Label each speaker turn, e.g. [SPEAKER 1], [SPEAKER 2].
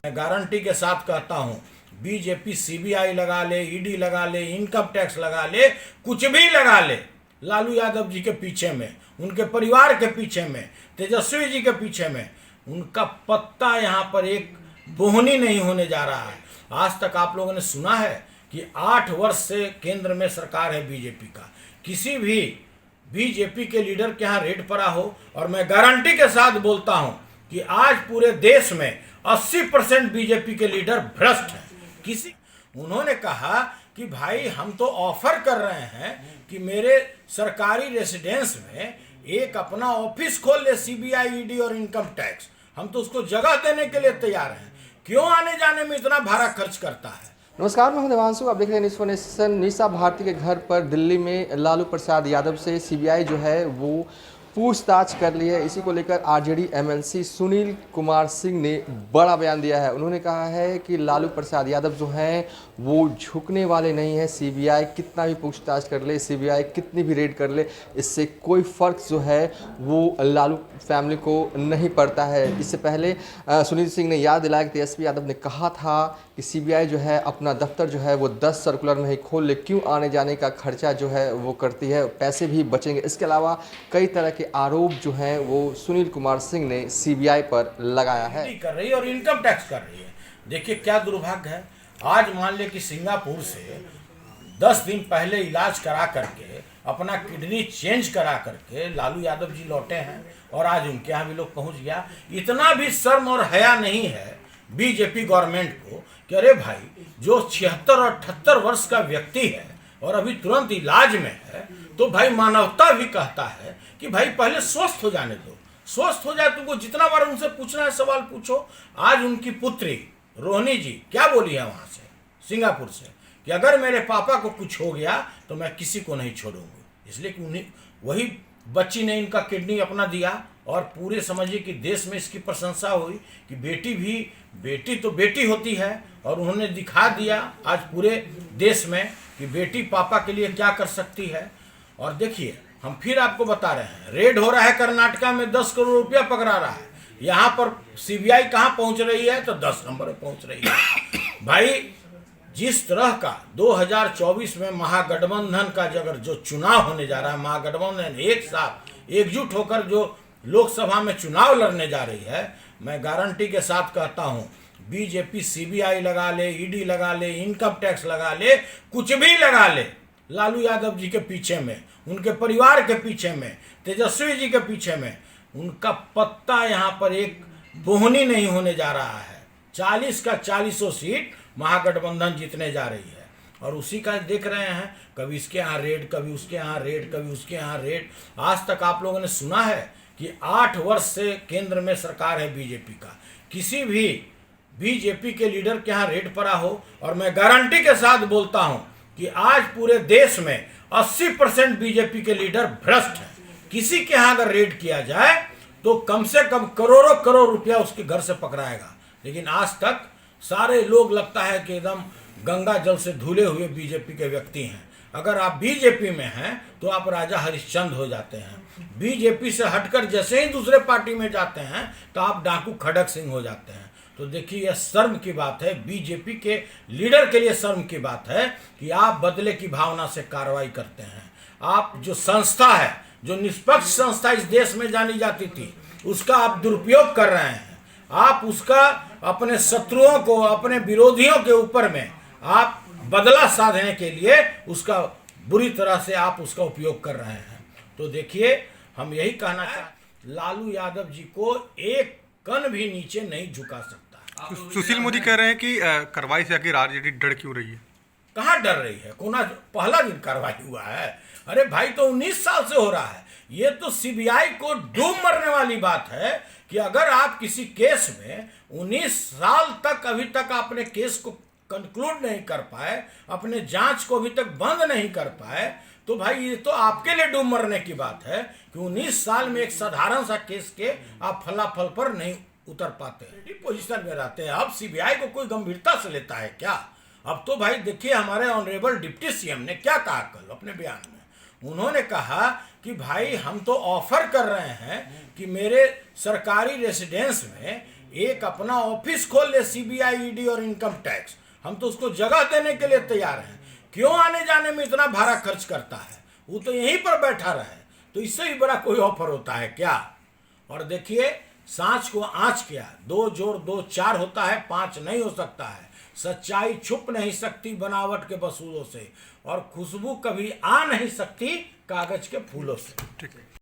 [SPEAKER 1] मैं गारंटी के साथ कहता हूं, बीजेपी सीबीआई लगा ले, ईडी लगा ले, इनकम टैक्स लगा ले, कुछ भी लगा ले, लालू यादव जी के पीछे में, उनके परिवार के पीछे में, तेजस्वी जी के पीछे में उनका पत्ता यहां पर एक बोहनी नहीं होने जा रहा है। आज तक आप लोगों ने सुना है कि 8 वर्ष से केंद्र में सरकार है बीजेपी का, किसी भी बीजेपी के लीडर के यहाँ रेड पड़ा हो। और मैं गारंटी के साथ बोलता हूं कि आज पूरे देश में 80% बीजेपी के लीडर भ्रष्ट हैं। उन्होंने कहा कि भाई हम तो ऑफर कर रहे हैं कि मेरे सरकारी रेसिडेंस में एक अपना ऑफिस खोल ले सीबीआई, ईडी और इनकम टैक्स, हम तो उसको जगह देने के लिए तैयार हैं, क्यों आने जाने में इतना भाड़ा खर्च करता है।
[SPEAKER 2] नमस्कार, मैं हूं देवांशु। आप देख रहे हैं न्यूज़ 4 मीसा भारती के घर पर दिल्ली में लालू प्रसाद यादव से सीबीआई जो है वो पूछताछ कर ली है। इसी को लेकर आरजेडी एमएलसी सुनील कुमार सिंह ने बड़ा बयान दिया है। उन्होंने कहा है कि लालू प्रसाद यादव जो हैं वो झुकने वाले नहीं हैं। सीबीआई कितना भी पूछताछ कर ले, सीबीआई कितनी भी रेड कर ले, इससे कोई फ़र्क जो है वो लालू फैमिली को नहीं पड़ता है। इससे पहले सुनील सिंह ने याद दिलाया कि तेजस्वी यादव ने कहा था कि सीबीआई जो है अपना दफ्तर जो है वो 10 सर्कुलर में ही खोल ले, क्यों आने जाने का खर्चा जो है वो करती है, पैसे भी बचेंगे। इसके अलावा कई तरह के आरोप जो हैं वो सुनील कुमार सिंह ने सीबीआई पर लगाया है।
[SPEAKER 1] कर रही है और इनकम टैक्स कर रही है। देखिए क्या दुर्भाग्य है। आज मान ले कि सिंगापुर से 10 दिन पहले इलाज करा करके अपना किडनी चेंज करा करके लालू यादव जी लौटे हैं और आज उनके यहाँ भी लोग पहुंच गया। इतना भी शर्म और हया नहीं है बीजेपी गवर्नमेंट को कि अरे भाई जो 76 और 78 वर्ष का व्यक्ति है और अभी तुरंत इलाज में है, तो भाई मानवता भी कहता है कि भाई पहले स्वस्थ हो जाने दो, स्वस्थ हो जाए। तुमको जितना बार उनसे पूछना है सवाल पूछो। आज उनकी पुत्री रोहिणी जी क्या बोली है वहां से, सिंगापुर से, कि अगर मेरे पापा को कुछ हो गया तो मैं किसी को नहीं छोड़ूंगी। इसलिए कि उन्हें वही बच्ची ने इनका किडनी अपना दिया और पूरे समझिए कि देश में इसकी प्रशंसा हुई कि बेटी तो बेटी होती है। और उन्होंने दिखा दिया आज पूरे देश में कि बेटी पापा के लिए क्या कर सकती है। और देखिए हम फिर आपको बता रहे हैं, रेड हो रहा है कर्नाटका में, 10 करोड़ रुपया पकड़ा रहा है। यहाँ पर सीबीआई कहाँ पहुँच रही है तो 10 नंबर पर पहुँच रही है। भाई जिस तरह का 2024 में महागठबंधन का अगर जो चुनाव होने जा रहा है, महागठबंधन एक साथ एकजुट होकर जो लोकसभा में चुनाव लड़ने जा रही है, मैं गारंटी के साथ कहता हूं बीजेपी सीबीआई लगा ले, ईडी लगा ले, इनकम टैक्स लगा ले, कुछ भी लगा ले, लालू यादव जी के पीछे में, उनके परिवार के पीछे में, तेजस्वी जी के पीछे में उनका पत्ता यहां पर एक बोहनी नहीं होने जा रहा है। 40 का 40 सीट महागठबंधन जीतने जा रही है और उसी का देख रहे हैं, कभी इसके यहाँ रेड, कभी उसके यहाँ रेड, कभी उसके यहाँ रेड। आज तक आप लोगों ने सुना है कि 8 वर्ष से केंद्र में सरकार है बीजेपी का, किसी भी बीजेपी के लीडर के यहाँ रेड पड़ा हो। और मैं गारंटी के साथ बोलता हूं कि आज पूरे देश में 80% बीजेपी के लीडर भ्रष्ट हैं। किसी के यहाँ अगर रेड किया जाए तो कम से कम करोड़ों करोड़ रुपया उसके घर से पकड़ाएगा। लेकिन आज तक सारे लोग लगता है कि एकदम गंगा जल से धुले हुए बीजेपी के व्यक्ति हैं। अगर आप बीजेपी में हैं तो आप राजा हरिश्चंद्र हो जाते हैं। बीजेपी से हटकर जैसे ही दूसरे पार्टी में जाते हैं तो आप डाकू खड़क सिंह हो जाते हैं। तो देखिए यह शर्म की बात है, बीजेपी के लीडर के लिए शर्म की बात है कि आप बदले की भावना से कार्रवाई करते हैं। आप जो संस्था है, जो निष्पक्ष संस्था इस देश में जानी जाती थी, उसका आप दुरुपयोग कर रहे हैं। आप उसका अपने शत्रुओं को, अपने विरोधियों के ऊपर में आप बदला साधने के लिए उसका बुरी तरह से आप उसका उपयोग कर रहे हैं। तो देखिए हम यही कहना चाहते, लालू यादव जी को एक कण भी नीचे नहीं झुका सकता।
[SPEAKER 3] सुशील मोदी कह रहे हैं कि कार्रवाई से आखिर आरजेडी डर क्यों रही है?
[SPEAKER 1] कहाँ डर रही है? कोना पहला दिन कार्रवाई हुआ है? अरे भाई तो 19 साल से हो रहा है। ये तो सीबीआई को डूब मरने वाली बात है कि अगर आप किसी केस में 19 साल तक अभी तक अपने केस को कंक्लूड नहीं कर पाए, अपने जांच को अभी तक बंद नहीं कर पाए, तो भाई ये तो आपके लिए डूब मरने की बात है कि 19 साल में एक साधारण सा केस के आप फलाफल पर नहीं उतर पाते हैं, पोजीशन में रहते हैं। अब सीबीआई को कोई गंभीरता से लेता है क्या? अब तो भाई देखिए हमारे ऑनरेबल डिप्टी सीएम ने क्या कहा कल अपने बयान में। उन्होंने कहा कि भाई हम तो ऑफर कर रहे हैं कि मेरे सरकारी रेसिडेंस में एक अपना ऑफिस खोल ले, सीबीआई, ईडी और इनकम टैक्स, हम तो उसको जगह देने के लिए तैयार हैं। क्यों आने जाने में इतना भाड़ा खर्च करता है? वो तो यहीं पर बैठा रहे। तो इससे भी बड़ा कोई ऑफर होता है क्या? और देखिए, सांच को आँच क्या, 2 जोड़ 2 4 होता है, 5 नहीं हो सकता है। सच्चाई छुप नहीं सकती बनावट के वसूलों से, और खुशबू कभी आ नहीं सकती कागज के फूलों से।
[SPEAKER 3] ठीक है।